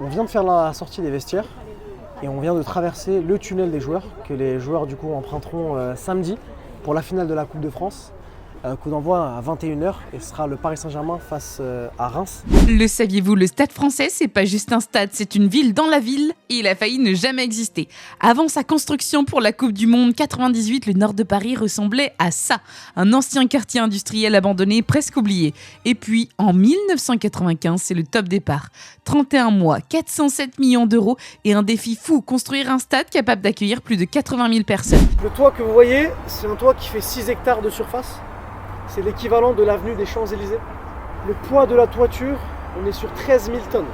On vient de faire la sortie des vestiaires et on vient de traverser le tunnel des joueurs que les joueurs du coup emprunteront samedi pour la finale de la Coupe de France. Coup d'envoi à 21h et ce sera le Paris Saint-Germain face à Reims. Le saviez-vous, le Stade Français, c'est pas juste un stade, c'est une ville dans la ville et il a failli ne jamais exister. Avant sa construction pour la Coupe du Monde 98, le nord de Paris ressemblait à ça, un ancien quartier industriel abandonné, presque oublié. Et puis, en 1995, c'est le top départ. 31 mois, 407 millions d'euros et un défi fou, construire un stade capable d'accueillir plus de 80 000 personnes. Le toit que vous voyez, c'est un toit qui fait 6 hectares de surface. C'est l'équivalent de l'avenue des Champs-Élysées. Le poids de la toiture, on est sur 13 000 tonnes.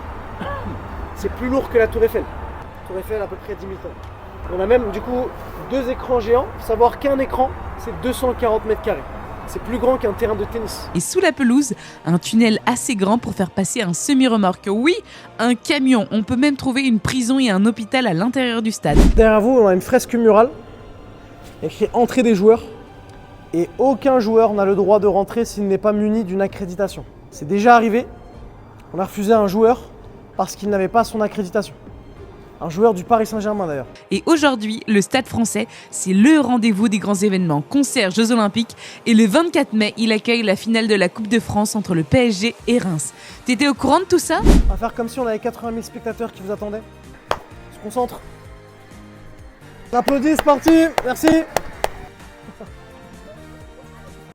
C'est plus lourd que la Tour Eiffel. La Tour Eiffel, à peu près 10 000 tonnes. On a même du coup 2 écrans géants. Il faut savoir qu'un écran, c'est 240 mètres carrés. C'est plus grand qu'un terrain de tennis. Et sous la pelouse, un tunnel assez grand pour faire passer un semi-remorque. Oui, un camion. On peut même trouver une prison et un hôpital à l'intérieur du stade. Derrière vous, on a une fresque murale écrit Entrée des joueurs. Et aucun joueur n'a le droit de rentrer s'il n'est pas muni d'une accréditation. C'est déjà arrivé, on a refusé un joueur parce qu'il n'avait pas son accréditation. Un joueur du Paris Saint-Germain d'ailleurs. Et aujourd'hui, le Stade Français, c'est le rendez-vous des grands événements, concerts, Jeux Olympiques. Et le 24 mai, il accueille la finale de la Coupe de France entre le PSG et Reims. T'étais au courant de tout ça ? On va faire comme si on avait 80 000 spectateurs qui vous attendaient. On se concentre. On applaudit, c'est parti, merci.